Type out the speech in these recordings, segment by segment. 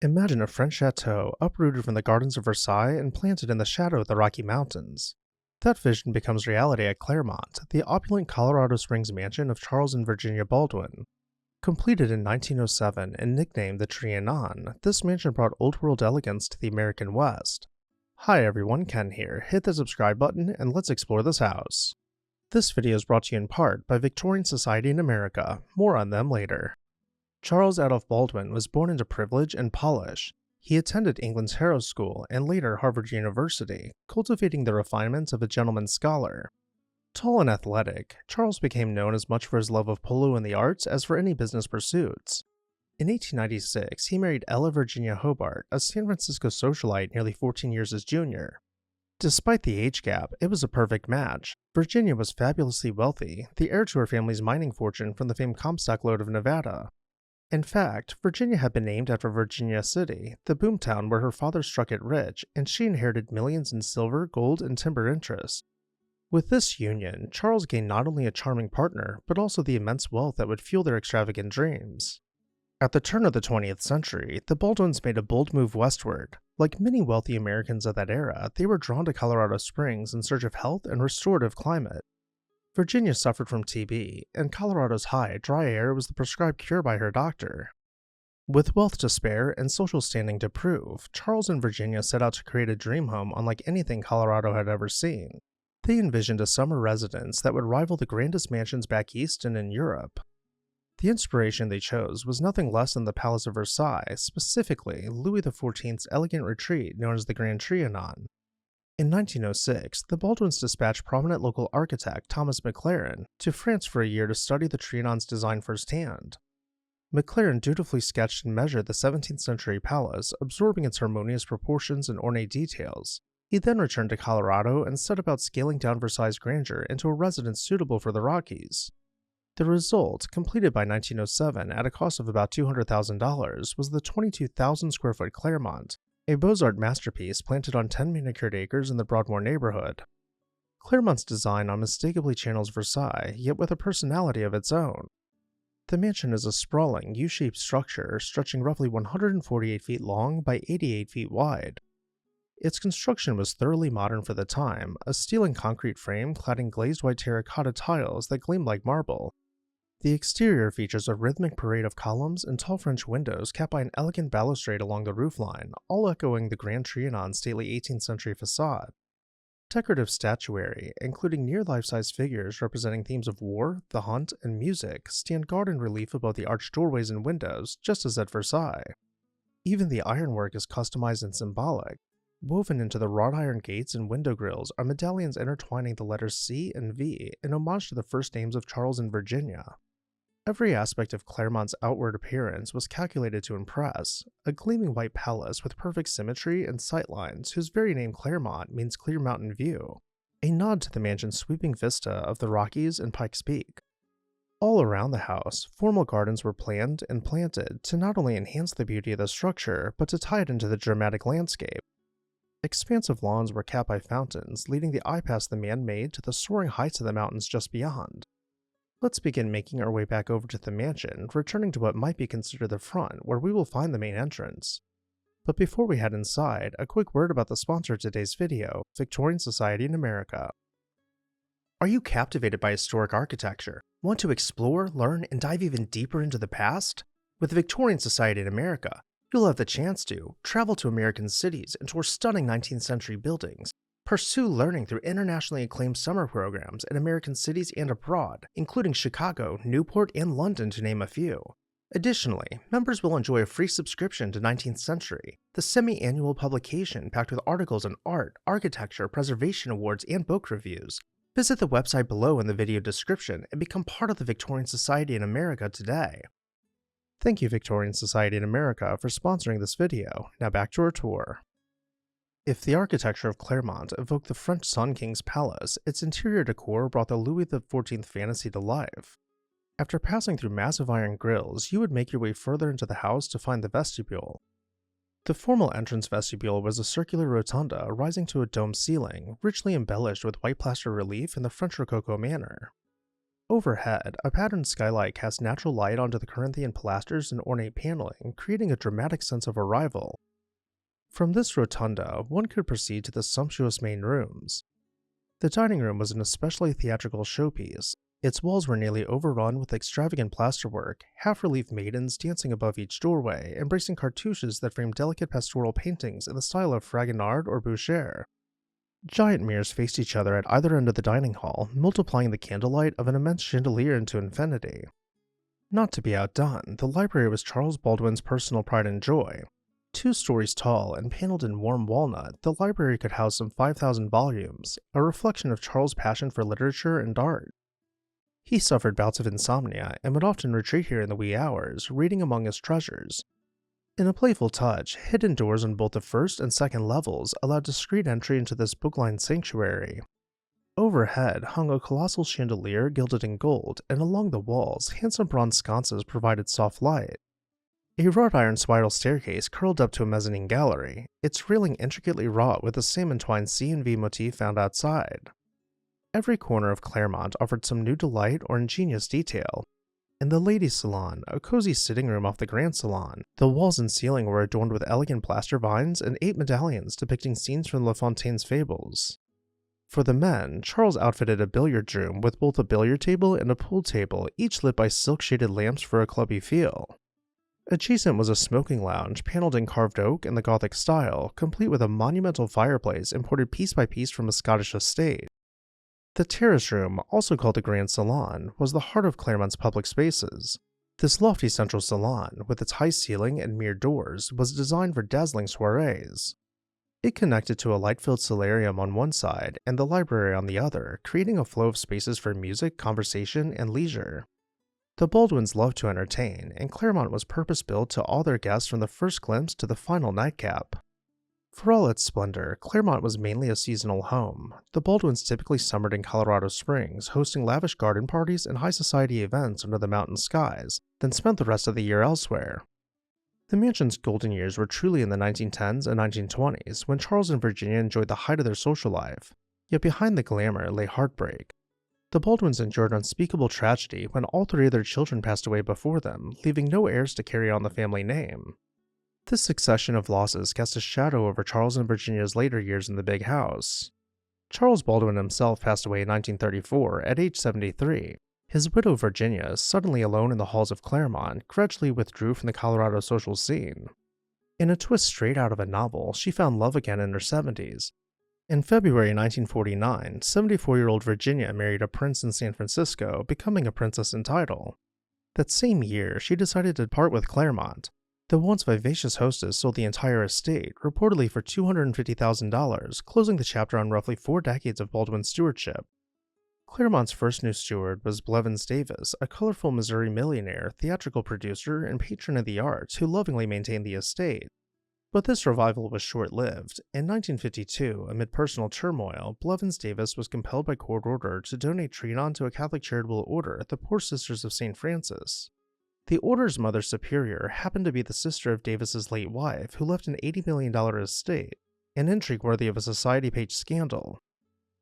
Imagine a French chateau uprooted from the gardens of Versailles and planted in the shadow of the Rocky Mountains. That vision becomes reality at Claremont, the opulent Colorado Springs mansion of Charles and Virginia Baldwin. Completed in 1907 and nicknamed the Trianon, this mansion brought old-world elegance to the American West. Hi everyone, Ken here. Hit the subscribe button and let's explore this house. This video is brought to you in part by Victorian Society in America. More on them later. Charles Adolph Baldwin was born into privilege and polish. He attended England's Harrow School and later Harvard University, cultivating the refinements of a gentleman's scholar. Tall and athletic, Charles became known as much for his love of polo and the arts as for any business pursuits. In 1896, he married Ella Virginia Hobart, a San Francisco socialite nearly 14 years his junior. Despite the age gap, it was a perfect match. Virginia was fabulously wealthy, the heir to her family's mining fortune from the famed Comstock lode of Nevada. In fact, Virginia had been named after Virginia City, the boomtown where her father struck it rich, and she inherited millions in silver, gold, and timber interests. With this union, Charles gained not only a charming partner, but also the immense wealth that would fuel their extravagant dreams. At the turn of the 20th century, the Baldwins made a bold move westward. Like many wealthy Americans of that era, they were drawn to Colorado Springs in search of health and restorative climate. Virginia suffered from TB, and Colorado's high, dry air was the prescribed cure by her doctor. With wealth to spare and social standing to prove, Charles and Virginia set out to create a dream home unlike anything Colorado had ever seen. They envisioned a summer residence that would rival the grandest mansions back east and in Europe. The inspiration they chose was nothing less than the Palace of Versailles, specifically Louis XIV's elegant retreat known as the Grand Trianon. In 1906, the Baldwins dispatched prominent local architect Thomas MacLaren to France for a year to study the Trianon's design firsthand. MacLaren dutifully sketched and measured the 17th century palace, absorbing its harmonious proportions and ornate details. He then returned to Colorado and set about scaling down Versailles' grandeur into a residence suitable for the Rockies. The result, completed by 1907 at a cost of about $200,000, was the 22,000 square foot Claremont, a Beaux Arts masterpiece planted on 10 manicured acres in the Broadmoor neighborhood. Claremont's design unmistakably channels Versailles, yet with a personality of its own. The mansion is a sprawling, U-shaped structure stretching roughly 148 feet long by 88 feet wide. Its construction was thoroughly modern for the time, a steel and concrete frame clad in glazed white terracotta tiles that gleam like marble. The exterior features a rhythmic parade of columns and tall French windows capped by an elegant balustrade along the roofline, all echoing the Grand Trianon's stately 18th century facade. Decorative statuary, including near life-size figures representing themes of war, the hunt, and music, stand guard in relief above the arched doorways and windows, just as at Versailles. Even the ironwork is customized and symbolic. Woven into the wrought iron gates and window grills are medallions intertwining the letters C and V in homage to the first names of Charles and Virginia. Every aspect of Claremont's outward appearance was calculated to impress, a gleaming white palace with perfect symmetry and sightlines whose very name Claremont means clear mountain view, a nod to the mansion's sweeping vista of the Rockies and Pikes Peak. All around the house, formal gardens were planned and planted to not only enhance the beauty of the structure, but to tie it into the dramatic landscape. Expansive lawns were capped by fountains, leading the eye past the man-made to the soaring heights of the mountains just beyond. Let's begin making our way back over to the mansion, returning to what might be considered the front, where we will find the main entrance. But before we head inside, a quick word about the sponsor of today's video, Victorian Society in America. Are you captivated by historic architecture? Want to explore, learn, and dive even deeper into the past? With the Victorian Society in America, you'll have the chance to travel to American cities and tour stunning 19th century buildings, pursue learning through internationally acclaimed summer programs in American cities and abroad, including Chicago, Newport, and London to name a few. Additionally, members will enjoy a free subscription to 19th Century, the semi-annual publication packed with articles on art, architecture, preservation awards, and book reviews. Visit the website below in the video description and become part of the Victorian Society in America today. Thank you, Victorian Society in America, for sponsoring this video. Now back to our tour. If the architecture of Claremont evoked the French Sun King's palace, its interior decor brought the Louis XIV fantasy to life. After passing through massive iron grilles, you would make your way further into the house to find the vestibule. The formal entrance vestibule was a circular rotunda rising to a domed ceiling, richly embellished with white plaster relief in the French Rococo manner. Overhead, a patterned skylight casts natural light onto the Corinthian pilasters and ornate paneling, creating a dramatic sense of arrival. From this rotunda, one could proceed to the sumptuous main rooms. The dining room was an especially theatrical showpiece. Its walls were nearly overrun with extravagant plasterwork, half-relief maidens dancing above each doorway, embracing cartouches that framed delicate pastoral paintings in the style of Fragonard or Boucher. Giant mirrors faced each other at either end of the dining hall, multiplying the candlelight of an immense chandelier into infinity. Not to be outdone, the library was Charles Baldwin's personal pride and joy. 2 stories tall and paneled in warm walnut, the library could house some 5,000 volumes, a reflection of Charles' passion for literature and art. He suffered bouts of insomnia and would often retreat here in the wee hours, reading among his treasures. In a playful touch, hidden doors on both the first and second levels allowed discreet entry into this book-lined sanctuary. Overhead hung a colossal chandelier gilded in gold, and along the walls, handsome bronze sconces provided soft light. A wrought iron spiral staircase curled up to a mezzanine gallery, its railing intricately wrought with the salmon-twined C and V motif found outside. Every corner of Claremont offered some new delight or ingenious detail. In the ladies' salon, a cozy sitting room off the grand salon, the walls and ceiling were adorned with elegant plaster vines and 8 medallions depicting scenes from La Fontaine's fables. For the men, Charles outfitted a billiard room with both a billiard table and a pool table, each lit by silk-shaded lamps for a clubby feel. Adjacent was a smoking lounge paneled in carved oak in the Gothic style, complete with a monumental fireplace imported piece by piece from a Scottish estate. The terrace room, also called the Grand Salon, was the heart of Claremont's public spaces. This lofty central salon, with its high ceiling and mirrored doors, was designed for dazzling soirees. It connected to a light-filled solarium on one side and the library on the other, creating a flow of spaces for music, conversation, and leisure. The Baldwins loved to entertain, and Claremont was purpose-built to awe their guests from the first glimpse to the final nightcap. For all its splendor, Claremont was mainly a seasonal home. The Baldwins typically summered in Colorado Springs, hosting lavish garden parties and high-society events under the mountain skies, then spent the rest of the year elsewhere. The mansion's golden years were truly in the 1910s and 1920s, when Charles and Virginia enjoyed the height of their social life. Yet behind the glamour lay heartbreak. The Baldwins endured unspeakable tragedy when all 3 of their children passed away before them, leaving no heirs to carry on the family name. This succession of losses cast a shadow over Charles and Virginia's later years in the big house. Charles Baldwin himself passed away in 1934 at age 73. His widow Virginia, suddenly alone in the halls of Claremont, gradually withdrew from the Colorado social scene. In a twist straight out of a novel, she found love again in her 70s. In February 1949, 74-year-old Virginia married a prince in San Francisco, becoming a princess in title. That same year, she decided to part with Claremont. The once vivacious hostess sold the entire estate, reportedly for $250,000, closing the chapter on roughly 4 decades of Baldwin's stewardship. Claremont's first new steward was Blevins Davis, a colorful Missouri millionaire, theatrical producer, and patron of the arts who lovingly maintained the estate. But this revival was short-lived. In 1952, amid personal turmoil, Blevins Davis was compelled by court order to donate Trianon to a Catholic charitable order, the Poor Sisters of St. Francis. The order's mother superior happened to be the sister of Davis's late wife, who left an $80 million estate, an intrigue worthy of a society-page scandal.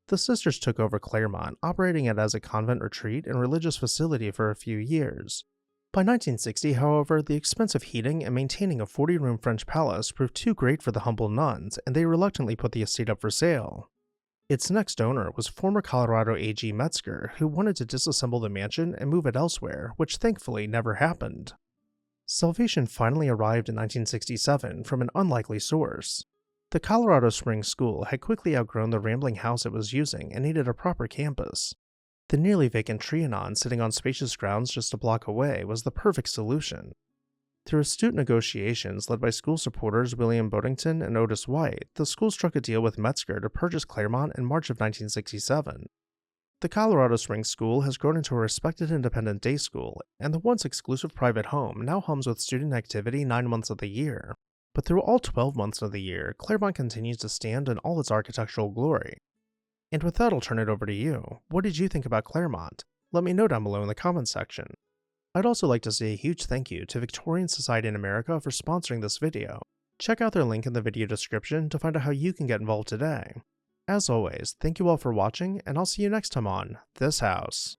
The sisters took over Claremont, operating it as a convent retreat and religious facility for a few years. By 1960, however, the expense of heating and maintaining a 40-room French palace proved too great for the humble nuns, and they reluctantly put the estate up for sale. Its next owner was former Colorado AG Metzger, who wanted to disassemble the mansion and move it elsewhere, which thankfully never happened. Salvation finally arrived in 1967 from an unlikely source. The Colorado Springs School had quickly outgrown the rambling house it was using and needed a proper campus. The nearly vacant Trianon, sitting on spacious grounds just a block away, was the perfect solution. Through astute negotiations led by school supporters William Boddington and Otis White, the school struck a deal with Metzger to purchase Claremont in March of 1967. The Colorado Springs School has grown into a respected independent day school, and the once exclusive private home now hums with student activity 9 months of the year. But through all 12 months of the year, Claremont continues to stand in all its architectural glory. And with that, I'll turn it over to you. What did you think about Claremont? Let me know down below in the comments section. I'd also like to say a huge thank you to Victorian Society in America for sponsoring this video. Check out their link in the video description to find out how you can get involved today. As always, thank you all for watching, and I'll see you next time on This House.